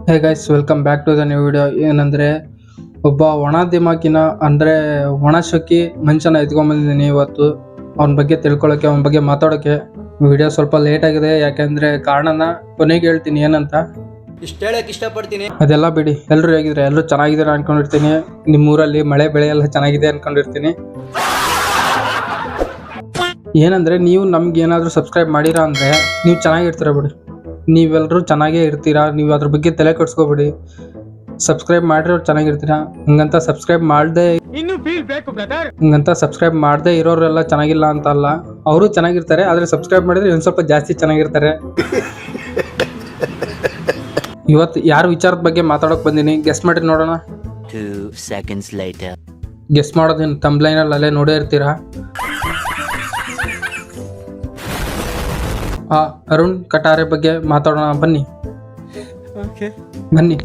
Hey guys, welcome back to the new video. ಏನಂದರೆ ಒಬ್ಬ ಒಣ ದಿಮಾಕಿನ ಅಂದರೆ ಒಣ ಶೊಕ್ಕಿ ಮನುಷ್ಯನ ಎತ್ಕೊಂಡ್ಬಂದಿದ್ದೀನಿ ಇವತ್ತು. ಅವನ ಬಗ್ಗೆ ತಿಳ್ಕೊಳ್ಳೋಕ್ಕೆ, ಅವನ ಬಗ್ಗೆ ಮಾತಾಡೋಕ್ಕೆ. ವಿಡಿಯೋ ಸ್ವಲ್ಪ ಲೇಟ್ ಆಗಿದೆ, ಯಾಕೆಂದರೆ ಕಾರಣನ ಕೊನೆಗೆ ಹೇಳ್ತೀನಿ ಏನಂತ. ಇಷ್ಟು ಹೇಳಕ್ಕೆ ಇಷ್ಟಪಡ್ತೀನಿ. ಅದೆಲ್ಲ ಬಿಡಿ, ಎಲ್ಲರೂ ಹೇಗಿದ್ರೆ ಎಲ್ಲರೂ ಚೆನ್ನಾಗಿದ್ದಾರೆ ಅಂದ್ಕೊಂಡಿರ್ತೀನಿ. ನಿಮ್ಮೂರಲ್ಲಿ ಮಳೆ ಬೆಳೆ ಎಲ್ಲ ಚೆನ್ನಾಗಿದೆ ಅಂದ್ಕೊಂಡಿರ್ತೀನಿ. ಏನಂದರೆ ನೀವು ನಮ್ಗೆ ಏನಾದರೂ ಸಬ್ಸ್ಕ್ರೈಬ್ ಮಾಡಿರಾ ಅಂದರೆ ನೀವು ಚೆನ್ನಾಗಿರ್ತೀರ ಬಿಡಿ. ನೀವೆಲ್ಲರೂ ಚೆನ್ನಾಗೇ ಇರ್ತೀರಾ, ನೀವು ಅದ್ರ ಬಗ್ಗೆ ತಲೆ ಕೆಡಿಸ್ಕೋಬೇಡಿ. ಸಬ್ಸ್ಕ್ರೈಬ್ ಮಾಡಿರೋರು ಚೆನ್ನಾಗಿರ್ತೀರಾ. ಹಂಗಂತ ಸಬ್ಸ್ಕ್ರೈಬ್ ಮಾಡದೆ ಇರೋರೆಲ್ಲ ಚೆನ್ನಾಗಿಲ್ಲ ಅಂತ ಅಲ್ಲ, ಅವರು ಚೆನ್ನಾಗಿರ್ತಾರೆ. ಆದರೆ ಸಬ್ಸ್ಕ್ರೈಬ್ ಮಾಡಿದ್ರೆ ಒಂದು ಸ್ವಲ್ಪ ಜಾಸ್ತಿ ಚೆನ್ನಾಗಿರ್ತಾರೆ. ಇವತ್ತು ಯಾರ ವಿಚಾರದ ಬಗ್ಗೆ ಮಾತಾಡೋಕೆ ಬಂದೀನಿ ಗೆಸ್ ಮಾಡಿ ನೋಡೋಣ. 2 seconds later. ಗೆಸ್ ಮಾಡೋದೇನು ಥಂಬ್ನೈಲ್ ಅಲ್ಲೇ ನೋಡೇ ಇರ್ತೀರಾ. ಅರುಣ್ ಕಟಾರೆ ಬಗ್ಗೆ ಮಾತಾಡೋಣ ಬನ್ನಿ. ಬನ್ನಿ,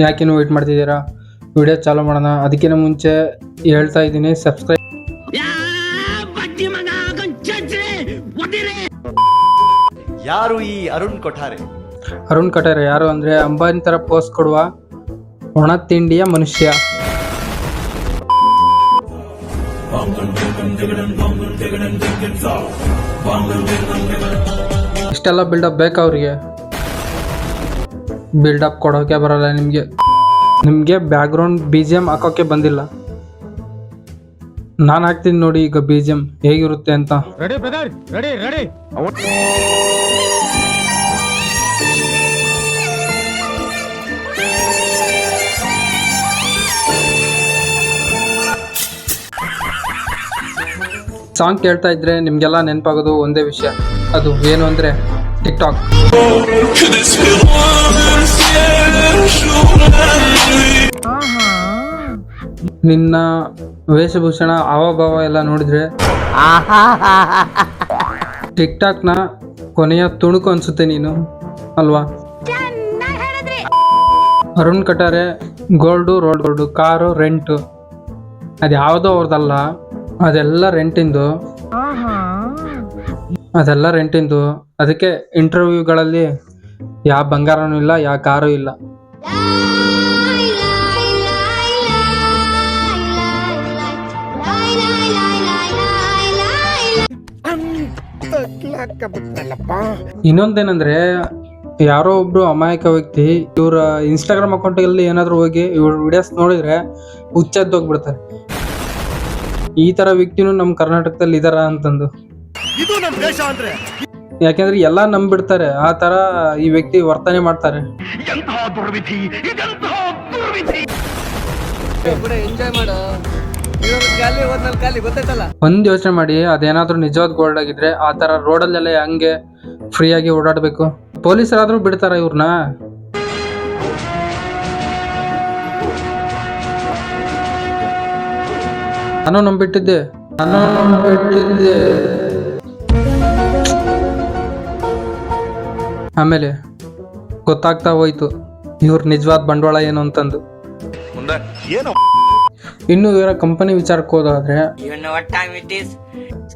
ಯಾಕೇನು ವೆಯ್ಟ್ ಮಾಡ್ತಿದ್ದೀರಾ, ವಿಡಿಯೋ ಚಾಲೂ ಮಾಡೋಣ. ಅದಕ್ಕಿಂತ ಮುಂಚೆ ಹೇಳ್ತಾ ಇದ್ದೀನಿ, ಸಬ್ಸ್ಕ್ರೈಬ್. ಯಾರು ಈ ಅರುಣ್ ಕೊಠಾರೆ? ಅರುಣ್ ಕಟಾರೆ ಯಾರು ಅಂದರೆ ಅಂಬಾನಿ ಥರ ಪೋಸ್ಟ್ ಕೊಡುವ ಒಣ ತಿಂಡಿಯ ಮನುಷ್ಯ. ಇಷ್ಟೆಲ್ಲ ಬಿಲ್ಡಪ್ ಬೇಕಾ ಅವ್ರಿಗೆ? ಬಿಲ್ಡಪ್ ಕೊಡೋಕೆ ಬರಲ್ಲ ನಿಮಗೆ ಬ್ಯಾಕ್ಗ್ರೌಂಡ್ BGM ಹಾಕೋಕೆ ಬಂದಿಲ್ಲ. ನಾನು ಹಾಕ್ತೀನಿ ನೋಡಿ ಈಗ BGM ಹೇಗಿರುತ್ತೆ ಅಂತ. ಸಾಂಗ್ ಕೇಳ್ತಾ ಇದ್ರೆ ನಿಮ್ಗೆಲ್ಲ ನೆನಪಾಗೋದು ಒಂದೇ ವಿಷಯ. ಅದು ಏನು ಅಂದರೆ ಟಿಕ್ಟಾಕ್. ನಿನ್ನ ವೇಷಭೂಷಣ, ಹಾವಭಾವ ಎಲ್ಲ ನೋಡಿದ್ರೆ ಟಿಕ್ಟಾಕ್ನ ಕೊನೆಯ ತುಣುಕು ಅನ್ಸುತ್ತೆ ನೀನು, ಅಲ್ವಾ? Arun Katare gold, road gold, car rent, ಅದು ಯಾವುದೋ ಅವ್ರದ್ದಲ್ಲ, ಅದೆಲ್ಲ ರೆಂಟಿಂದು. ಅದಕ್ಕೆ ಇಂಟರ್ವ್ಯೂಗಳಲ್ಲಿ ಯಾವ ಬಂಗಾರನೂ ಇಲ್ಲ, ಯಾವ ಕಾರು ಇಲ್ಲ. ಇನ್ನೊಂದೇನಂದ್ರೆ, ಯಾರೋ ಒಬ್ರು ಅಮಾಯಕ ವ್ಯಕ್ತಿ ಇವ್ರ ಇನ್ಸ್ಟಾಗ್ರಾಮ್ ಅಕೌಂಟಲ್ಲಿ ಏನಾದ್ರು ಹೋಗಿ ಇವ್ರ ವಿಡಿಯೋಸ್ ನೋಡಿದ್ರೆ ಹುಚ್ಚೆದ್ದೋಗ್ಬಿಡ್ತಾರೆ. ಈ ತರ ವ್ಯಕ್ತಿನೂ ನಮ್ಮ ಕರ್ನಾಟಕದಲ್ಲಿ ಇದಾರ ಅಂತಂದು. ಯಾಕೆಂದ್ರೆ ಎಲ್ಲ ನಂಬಿಡ್ತಾರೆ, ಆ ತರ ಈ ವ್ಯಕ್ತಿ ವರ್ತನೆ ಮಾಡ್ತಾರೆ. ಒಂದ್ ಯೋಚನೆ ಮಾಡಿ, ಅದೇನಾದ್ರೂ ನಿಜವಾದ ಗೋಲ್ಡ್ ಆಗಿದ್ರೆ ಆ ತರ ರೋಡಲ್ಲೆಲ್ಲ ಹಂಗೆ ಫ್ರೀ ಆಗಿ ಓಡಾಡ್ಬೇಕು? ಪೊಲೀಸರಾದ್ರೂ ಬಿಡ್ತಾರ ಇವ್ರನ್ನ? ನಾನು ನಂಬಿಟ್ಟಿದ್ದೆ. ಆಮೇಲೆ ಗೊತ್ತಾಗ್ತಾ ಹೋಯ್ತು ಇವ್ರ ನಿಜವಾದ ಬಂಡವಾಳ ಏನು ಅಂತಂದು. ಇನ್ನು ಇವರ ಕಂಪನಿ ವಿಚಾರಕ್ಕೆ ಹೋದಾದ್ರೆ,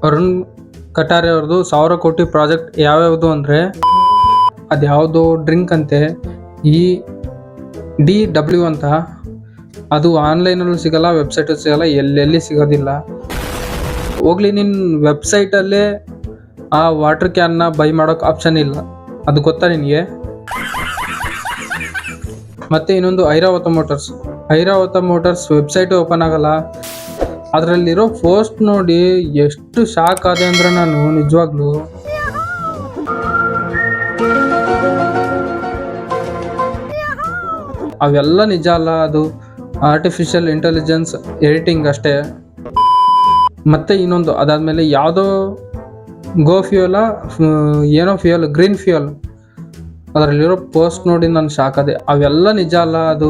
ಅರುಣ್ ಕಟಾರೆ ಅವ್ರದ್ದು 1000 ಕೋಟಿ ಪ್ರಾಜೆಕ್ಟ್ ಯಾವ್ಯಾವುದು ಅಂದರೆ, ಅದ್ಯಾವುದೋ ಡ್ರಿಂಕ್ ಅಂತೆ, EDW ಅಂತ. ಅದು ಆನ್ಲೈನಲ್ಲೂ ಸಿಗಲ್ಲ, ವೆಬ್ಸೈಟು ಸಿಗಲ್ಲ, ಎಲ್ಲೆಲ್ಲಿ ಸಿಗೋದಿಲ್ಲ. ಹೋಗ್ಲಿ, ನಿನ್ನ ವೆಬ್ಸೈಟಲ್ಲೇ ಆ ವಾಟರ್ ಕ್ಯಾನ್ನ ಬೈ ಮಾಡೋಕೆ ಆಪ್ಷನ್ ಇಲ್ಲ, ಅದು ಗೊತ್ತಾ ನಿನಗೆ? ಮತ್ತು ಇನ್ನೊಂದು ಐರಾವತ ಮೋಟರ್ಸ್ ವೆಬ್ಸೈಟು ಓಪನ್ ಆಗಲ್ಲ. ಅದರಲ್ಲಿರೋ ಪೋಸ್ಟ್ ನೋಡಿ ಎಷ್ಟು ಶಾಕ್ ಆದೆ ಅಂದರೆ ನಾನು ನಿಜವಾಗ್ಲೂ. ಅವೆಲ್ಲ ನಿಜ ಅಲ್ಲ, ಅದು ಆರ್ಟಿಫಿಷಿಯಲ್ ಇಂಟೆಲಿಜೆನ್ಸ್ ಎಡಿಟಿಂಗ್ ಅಷ್ಟೇ. ಮತ್ತು ಇನ್ನೊಂದು, ಅದಾದಮೇಲೆ ಯಾವುದೋ ಫ್ಯೂಯಲ ಏನೋ ಫ್ಯೂಯಲ್, ಗ್ರೀನ್ ಫ್ಯೂಯಲ್, ಅದರಲ್ಲಿರೋ ಪೋಸ್ಟ್ ನೋಡಿ ನಾನು ಶಾಕ್ ಆದೆ. ಅವೆಲ್ಲ ನಿಜ ಅಲ್ಲ, ಅದು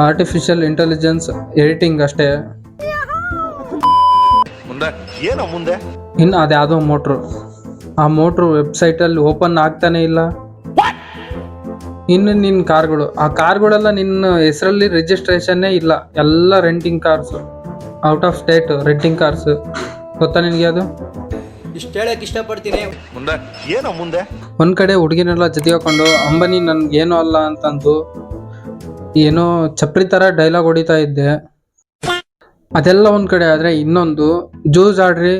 ಆರ್ಟಿಫಿಷಿಯಲ್ ಇಂಟೆಲಿಜೆನ್ಸ್ ಎಡಿಟಿಂಗ್ ಅಷ್ಟೇ. ಇನ್ನು ಅದ್ಯಾವುದೋ ಆ ಮೋಟ್ರು ವೆಬ್ಸೈಟಲ್ಲಿ ಓಪನ್ ಆಗ್ತಾನೆ ಇಲ್ಲ. ಇನ್ನು ನಿನ್ನ ಆ ಕಾರ್ಗಳೆಲ್ಲ ನಿನ್ನ ಹೆಸರಲ್ಲಿ ರಿಜಿಸ್ಟ್ರೇಷನ್ನೇ ಇಲ್ಲ, ಎಲ್ಲ renting cars, out of state renting cars. ಗೊತ್ತಾ ನಿನಗೆ ಅದು? ಇಷ್ಟು ಹೇಳಕ್ಕೆ ಇಷ್ಟಪಡ್ತೀನಿ. ಒಂದು ಕಡೆ ಹುಡುಗಿನೆಲ್ಲ ಜೊತೆ ಹಾಕೊಂಡು ಅಂಬಾನಿ ನನ್ಗೇನೂ ಅಲ್ಲ ಅಂತಂದು ಏನೋ ಚಪ್ರಿ ಥರ ಡೈಲಾಗ್ ಹೊಡಿತಾ ಇದ್ದೆ. ಅದೆಲ್ಲ ಒಂದು ಕಡೆ ಆದರೆ ಇನ್ನೊಂದು ಜ್ಯೂಸ್ ಆಡ್ರಿ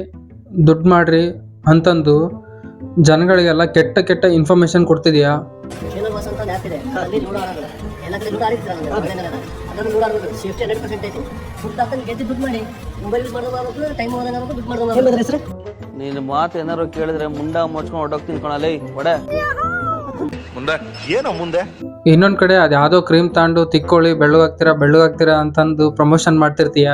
ದುಡ್ಡು ಮಾಡ್ರಿ ಅಂತಂದು ಜನಗಳಿಗೆಲ್ಲ ಕೆಟ್ಟ ಕೆಟ್ಟ ಇನ್ಫಾರ್ಮೇಶನ್ ಕೊಡ್ತಿದ್ಯಾ. ಏನೋ ಬಸ್ ಅಂತ ಒಂದು ಆ್ಯಪ್ ಇದೆ, ಅಲ್ಲಿ ಲೂಡೋ ಆಡೋದು ಎಲ್ಲ ಕಡೆ ಲೂಡೋ ಆಡಿರ್ತೀರ ಅದನ್ನು ಲೂಡೋ ಆಡೋದು ಸೇಫ್ಟಿ 100% ಐತಿ. ಫುಡ್ ಹಾಕೊಂಡು ಗೆದ್ದು ದುಡ್ಡು ಮಾಡಿ ಮೊಬೈಲ್ ಯೂಸ್ ಮಾಡೋದು ಟೈಮ್ ಹೋದಂಗೆ ಆಗಬೇಕು, ದುಡ್ಡು ಮಾಡೋದು ಹೆಸರು. ನೀನು ಮಾತು ಏನಾರು ಕೇಳಿದ್ರೆ ಮುಂಡ ಮುಚ್ಕೊಂಡು ಹೊಡೋಗ್ತೀನಿ ಕಣಲೇ ಒಡೆ. ಮುಂದೆ ಏನೋ ಮುಂದೆ ಇನ್ನೊಂದು ಕಡೆ ಅದು ಯಾವುದೋ ಕ್ರೀಮ್ ತಗೊಂಡು ತಿಕ್ಕೊಳ್ಳಿ ಬೆಳ್ಳಗಾಗ್ತೀರಾ ಅಂತಂದು ಪ್ರಮೋಷನ್ ಮಾಡ್ತಿರ್ತೀಯ.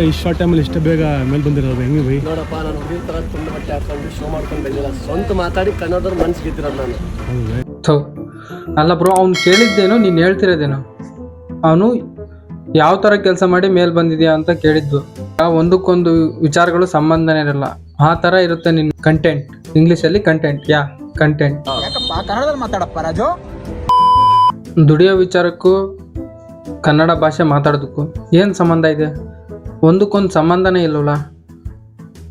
ಇಷ್ಟು ಶಾರ್ಟ್ ಟೈಮಲ್ಲಿ ಇಷ್ಟು ಬೇಗ ಮೇಲೆ ಬಂದಿರೋದು ಹೆಂಗೆ ಬೈ? ನೋಡಪ್ಪ, ನಾನು ಹುಡುಗಿನ ಥರ ತುಂಬ ಬಟ್ಟೆ ಹಾಕೊಂಡು ಶೋ ಮಾಡ್ಕೊಂಡು ಬೆಳೆದಿಲ್ಲ, ಸ್ವಂತ ಮಾತಾಡಿ ಕನ್ನಡದವ್ರ ಮನ್ಸು ಗೆದ್ದಿರೋದು ನಾನು. ಥೋ ಅಲ್ಲ ಬ್ರೋ, ಅವ್ನು ಕೇಳಿದ್ದೇನು ನೀನು ಹೇಳ್ತಿರೋದೇನು? ಅವನು ಯಾವ ಥರ ಕೆಲಸ ಮಾಡಿ ಮೇಲೆ ಬಂದಿದ್ಯಾ ಅಂತ ಕೇಳಿದ್ದು. ಒಂದಕ್ಕೊಂದು ವಿಚಾರಗಳು ಸಂಬಂಧನೇ ಇರಲ್ಲ, ಆ ಥರ ಇರುತ್ತೆ ನಿನ್ನ ಕಂಟೆಂಟ್. ಇಂಗ್ಲೀಷಲ್ಲಿ ಕಂಟೆಂಟ್, ಕಂಟೆಂಟ್. ಕನ್ನಡದಲ್ಲಿ ಮಾತಾಡಪ್ಪ ರಾಜು. ದುಡಿಯೋ ವಿಚಾರಕ್ಕೂ ಕನ್ನಡ ಭಾಷೆ ಮಾತಾಡೋದಕ್ಕೂ ಏನು ಸಂಬಂಧ ಇದೆ? ಒಂದಕ್ಕೊಂದು ಸಂಬಂಧನೇ ಇಲ್ಲವಲ್ಲ.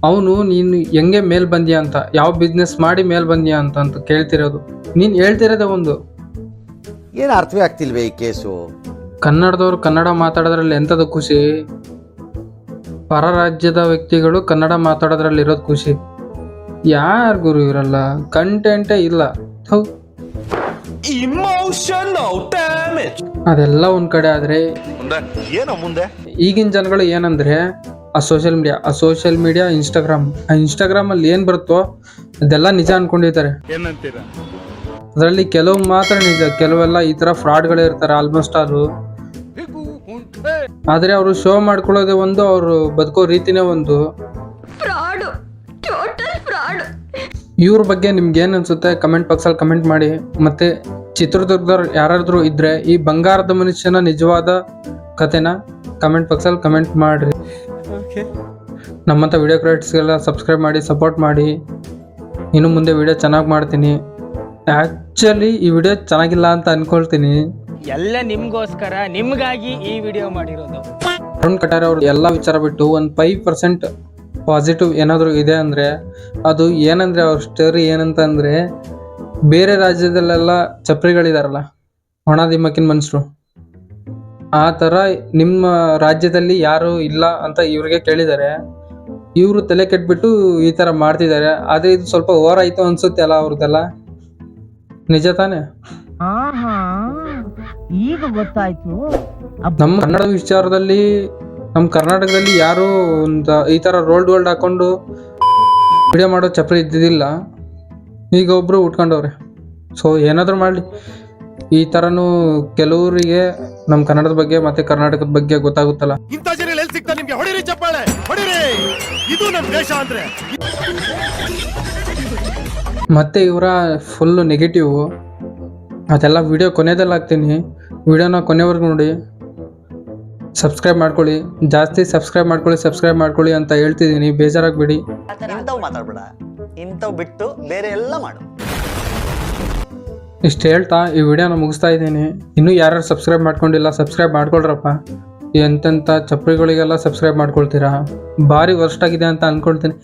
ಅವನು ನೀನು ಹೆಂಗೆ ಮೇಲೆ ಬಂದ್ಯಾ ಅಂತ, ಯಾವ ಬಿಸ್ನೆಸ್ ಮಾಡಿ ಮೇಲೆ ಬಂದ್ಯಾ ಅಂತ ಕೇಳ್ತಿರೋದು. ನೀನು ಹೇಳ್ತಿರೋದೇ ಒಂದು. ಏನು ಅರ್ಥವೇ ಆಗ್ತಿಲ್ವೇ ಈ ಕೇಸು? ಕನ್ನಡದವ್ರು ಕನ್ನಡ ಮಾತಾಡೋದ್ರಲ್ಲಿ ಎಂಥದ್ದು ಖುಷಿ? ಪರ ರಾಜ್ಯದ ವ್ಯಕ್ತಿಗಳು ಕನ್ನಡ ಮಾತಾಡೋದ್ರಲ್ಲಿ ಇರೋದು ಖುಷಿ. ಯಾರು ಗುರು ಇರಲ್ಲ, ಕಂಟೆಂಟೇ ಇಲ್ಲ. ಅದೆಲ್ಲ ಒಂದ್ ಕಡೆ ಆದ್ರೆ ಮುಂದೆ ಏನೋ ಮುಂದೆ ಈಗಿನ ಜನಗಳು ಏನಂದ್ರೆ ಆ ಸೋಷಿಯಲ್ ಮೀಡಿಯಾ ಇನ್ಸ್ಟಾಗ್ರಾಮ್ ಅಲ್ಲಿ ಏನ್ ಬರುತ್ತೋ ಅದೆಲ್ಲ ನಿಜ ಅನ್ಕೊಂಡಿರ್ತಾರೆ. ಏನಂತೀರಾ? ಅದರಲ್ಲಿ ಕೆಲವು ಮಾತ್ರ ನಿಜ, ಕೆಲವೆಲ್ಲ ಈ ತರ ಫ್ರಾಡ್ಗಳೇ ಇರ್ತಾರೆ ಆಲ್ಮೋಸ್ಟ್ ಆಲ್. ಆದ್ರೆ ಅವರು ಶೋ ಮಾಡ್ಕೊಳ್ಳೋದೇ ಒಂದು, ಅವರು ಬದುಕೋ ರೀತಿನೇ ಒಂದು. ಇವ್ರ ಬಗ್ಗೆ ನಿಮ್ಗೆ ಏನ್ ಅನ್ಸುತ್ತೆ ಕಮೆಂಟ್ ಬಾಕ್ಸಲ್ಲಿ ಕಮೆಂಟ್ ಮಾಡಿ. ಮತ್ತೆ ಚಿತ್ರದುರ್ಗದವ್ರು ಯಾರಾದ್ರೂ ಇದ್ರೆ ಈ ಬಂಗಾರದ ಮನುಷ್ಯನ ನಿಜವಾದ ಕಥೆನ ಕಮೆಂಟ್ ಬಾಕ್ಸಲ್ಲಿ ಕಮೆಂಟ್ ಮಾಡ್ರಿ. ನಮ್ಮಂಥ ವಿಡಿಯೋ ಕ್ರಿಯೇಟರ್ಸ್ಗೆಲ್ಲ ಸಬ್ಸ್ಕ್ರೈಬ್ ಮಾಡಿ, ಸಪೋರ್ಟ್ ಮಾಡಿ. ಇನ್ನು ಮುಂದೆ ವಿಡಿಯೋ ಚೆನ್ನಾಗಿ ಮಾಡ್ತೀನಿ. ಆ್ಯಕ್ಚುಲಿ ಈ ವಿಡಿಯೋ ಚೆನ್ನಾಗಿಲ್ಲ ಅಂತ ಅನ್ಕೊಳ್ತೀನಿ. ಎಲ್ಲ ನಿಮ್ಗೋಸ್ಕರ, ನಿಮ್ಗಾಗಿ ಈ ವಿಡಿಯೋ ಮಾಡಿರೋದು. ಅರುಣ್ ಕಟಾರೆ ಅವ್ರು ಎಲ್ಲ ವಿಚಾರ ಬಿಟ್ಟು ಒಂದು 5% ಪಾಸಿಟಿವ್ ಏನಾದರೂ ಇದೆ ಅಂದರೆ ಅದು ಏನಂದರೆ ಅವ್ರ ಸ್ಟೋರಿ ಏನಂತ ಅಂದರೆ, ಬೇರೆ ರಾಜ್ಯದಲ್ಲೆಲ್ಲ ಚಪ್ರಿಗಳಿದಾರಲ್ಲ, ಒಣ ದಿಮ್ಮಕ್ಕಿನ ಮನುಷ್ಯರು, ಆ ಥರ ನಿಮ್ಮ ರಾಜ್ಯದಲ್ಲಿ ಯಾರು ಇಲ್ಲ ಅಂತ ಇವ್ರಿಗೆ ಕೇಳಿದ್ದಾರೆ. ಇವರು ತಲೆ ಕೆಟ್ಬಿಟ್ಟು ಈ ಥರ ಮಾಡ್ತಿದ್ದಾರೆ. ಆದರೆ ಇದು ಸ್ವಲ್ಪ ಓವರ್ ಆಯಿತು ಅನ್ಸುತ್ತೆ ಅಲ್ಲ ಅವ್ರದ್ದೆಲ್ಲ. ನಿಜ ತಾನೇ? ಈಗ ಗೊತ್ತಾಯ್ತು. ನಮ್ಮ ಕನ್ನಡ ವಿಚಾರದಲ್ಲಿ ನಮ್ಮ ಕರ್ನಾಟಕದಲ್ಲಿ ಯಾರು ಒಂದು ಈ ಥರ ರೋಲ್ಡ್ ಹಾಕೊಂಡು ವಿಡಿಯೋ ಮಾಡೋ ಚಪ್ರಿ ಇದ್ದಿದ್ದಿಲ್ಲ. ಈಗ ಒಬ್ರು ಉಟ್ಕೊಂಡವ್ರೆ. ಸೊ ಏನಾದರೂ ಮಾಡಲಿ, ಈ ಥರನೂ ಕೆಲವರಿಗೆ ನಮ್ಮ ಕನ್ನಡದ ಬಗ್ಗೆ ಮತ್ತೆ ಕರ್ನಾಟಕದ ಬಗ್ಗೆ ಗೊತ್ತಾಗುತ್ತಲ್ಲ. ಇಂಥ ಜನ ಎಲ್ಲಿ ಸಿಗ್ತಾ ನಿಮ್ಗೆ? ಹೊಡಿರಿ ಚಪ್ಪಾಳೆ, ಹೊಡಿರಿ. ಇದು ನಮ್ಮ ದೇಶ ಅಂದ್ರೆ. ಮತ್ತೆ ಇವರ ಫುಲ್ಲು ನೆಗೆಟಿವ್. ಅದೆಲ್ಲ ವಿಡಿಯೋ ಕೊನೆಯಲ್ಲಿ ಹಾಕ್ತೀನಿ. ವಿಡಿಯೋನ ಕೊನೆವರೆಗೂ ನೋಡಿ, ಸಬ್ಸ್ಕ್ರೈಬ್ ಮಾಡ್ಕೊಳ್ಳಿ. ಜಾಸ್ತಿ ಸಬ್ಸ್ಕ್ರೈಬ್ ಮಾಡ್ಕೊಳ್ಳಿ ಅಂತ ಹೇಳ್ತಿದ್ದೀನಿ, ಬೇಜಾರಾಗ್ಬಿಡಿ. ಇಂಥವು ಮಾತಾಡ್ಬೇಡ, ಇಂಥವು ಬಿಟ್ಟು ಬೇರೆ ಎಲ್ಲ ಮಾಡು. ಇಷ್ಟು ಹೇಳ್ತಾ ಈ ವಿಡಿಯೋನ ಮುಗಿಸ್ತಾ ಇದ್ದೀನಿ. ಇನ್ನೂ ಯಾರು ಸಬ್ಸ್ಕ್ರೈಬ್ ಮಾಡ್ಕೊಂಡಿಲ್ಲ ಸಬ್ಸ್ಕ್ರೈಬ್ ಮಾಡ್ಕೊಳ್ರಪ್ಪ. ಎಂತೆಂಥ ಚಪ್ರಿಗಳಿಗೆಲ್ಲ ಸಬ್ಸ್ಕ್ರೈಬ್ ಮಾಡ್ಕೊಳ್ತೀರಾ. ಭಾರಿ ವರ್ಸ್ಟ್ ಆಗಿದೆ ಅಂತ ಅಂದ್ಕೊಳ್ತೀನಿ.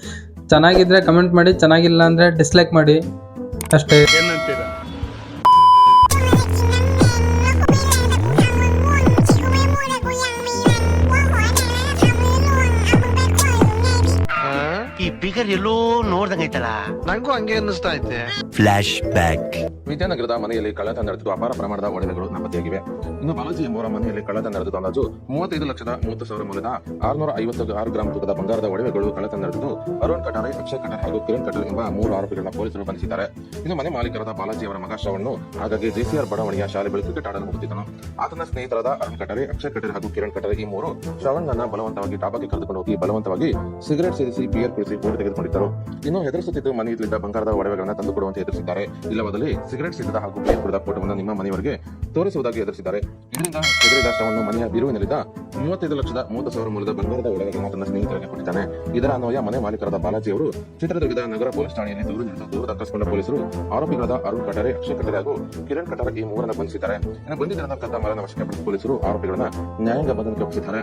ಚೆನ್ನಾಗಿದ್ರೆ ಕಮೆಂಟ್ ಮಾಡಿ, ಚೆನ್ನಾಗಿಲ್ಲ ಅಂದರೆ ಡಿಸ್ಲೈಕ್ ಮಾಡಿ ಅಷ್ಟೇ. ಏನಂತೀರಾ? ಈ ಫಿಗರ್ ಎಲ್ಲೋ ನೋಡ್ದಂಗೈತಲ್ಲ, ನಂಗೂ ಹಂಗೆ ಅನ್ನಿಸ್ತಾ ಐತೆ. Flashback. ವಿದ್ಯಾನಗರದ ಮನೆಯಲ್ಲಿ ಕಳ್ಳತನ ನಡೆದಿದ್ದು ಅಪಾರ ಪ್ರಮಾಣದ ಒಡವೆಗಳು ನಾಪತ್ತೆಯಾಗಿವೆ. ಇನ್ನು ಬಾಲಾಜಿ ಎಂಬುವರ ಮನೆಯಲ್ಲಿ ಕಳ್ಳತನ ನಡೆದಿದ್ದು ಅಂದಾಜು 35,30,30,000 ಮೌಲ್ಯದ 656 ಗ್ರಾಂ ತೂಕದ ಬಂಗಾರದ ಒಡವೆಗಳು ಕಳ್ಳತನ ನಡೆದಿದ್ದು ಅರುಣ್ ಕಟಾರೆ, ಅಕ್ಷಯ್ ಕಟಾರೆ ಹಾಗೂ ಕಿರಣ್ ಕಟಾರೆ ಎಂಬ 3 ಆರೋಪಿಗಳನ್ನ ಪೊಲೀಸರು ಬಂಧಿಸಿದ್ದಾರೆ. ಇನ್ನು ಮನೆ ಮಾಲೀಕರಾದ ಬಾಲಾಜಿ ಅವರ ಮಗ ಶ್ರವಣ್ ಹಾಗಾಗಿ JCR ಬಡಾವಣೆಯ ಶಾಲೆ ಬಳಿ ಕ್ರಿಕೆಟ್ ಆಡಲು ಹೋಗುತ್ತಿದ್ದನು. ಆತನ ಸ್ನೇಹಿತರಾದ ಅರುಣ್ ಕಟಾರೆ, ಅಕ್ಷಯ್ ಕಟಾರೆ ಹಾಗೂ ಕಿರಣ್ ಕಟಾರೆ ಈ 3 ಶ್ರವಣ್ ಬಲವಂತವಾಗಿ ಡಾಬಾಗೆ ಕರೆದುಕೊಂಡು ಹೋಗಿ ಬಲವಂತವಾಗಿ ಸಿಗರೆಟ್ ಸೇರಿಸಿ ಬಿಯರ್ ಕುಡಿಸಿ ಫೋಟೋ ತೆಗೆದುಕೊಂಡಿದ್ದರು. ಇನ್ನು ಹೆದರಿಸುತ್ತಿದ್ದು ಮನೆಯಲ್ಲಿದ್ದ ಬಂಗಾರದ ಒಡವೆಗಳನ್ನ ತಂದುಕೊಡುವಂತೆ ಎದುರಿಸಿದ್ದಾರೆ. ಇಲ್ಲವಾದಲ್ಲಿ ಸಿಗರೆಟ್ ಸೇರಿದ ಹಾಗೂ ಬಿಯರ್ ಕುಡಿದ ಫೋಟೋವನ್ನು ನಿಮ್ಮ ಮನೆಯವರಿಗೆ ತೋರಿಸುವುದಾಗಿ ಎದುರಿಸಿದ್ದಾರೆ. ಇದರಿಂದ ಹೆದರಿದ ಶ್ರವಣ್ ಮನೆಯ ಬೀರುವಿನಲ್ಲಿದ್ದ 35,30,30,000 ಮೌಲ್ಯದ ಬಂಗಾರದ ಒಡವೆಗಳನ್ನು ತನ್ನ ಸ್ನೇಹಿತರಿಗೆ ಕೊಟ್ಟಿದ್ದಾನೆ. ಇದರ ಅನ್ವಯ ಮನೆ ಮಾಲೀಕರಾದ ಬಾಲಾಜಿ ಅವರು ಚಿತ್ರದುರ್ಗದ ನಗರ ಪೊಲೀಸ್ ಠಾಣೆಯಲ್ಲಿ ದೂರು ನೀಡಿದ್ದು, ದೂರು ದಾಖಲಿಸಿಕೊಂಡ ಪೊಲೀಸರು ಆರೋಪಿಗಳಾದ ಅರುಣ್ ಕಟಾರೆ, ಅಕ್ಷಯ್ ಕಟಾರೆ ಹಾಗೂ ಕಿರಣ್ ಕಟಾರೆ ಈ 3ರನ್ನು ಬಂಧಿಸಿದ್ದಾರೆ. ಇನ್ನು ಬಂಧಿತರಾದ ಕದ್ದ ಮಾಲನ್ನು ವಶಕ್ಕೆ ಪಡೆದ ಪೊಲೀಸರು ಆರೋಪಿಗಳನ್ನ ನ್ಯಾಯಾಂಗ ಬಂಧನಕ್ಕೆ ಒಪ್ಪಿಸಿದ್ದಾರೆ.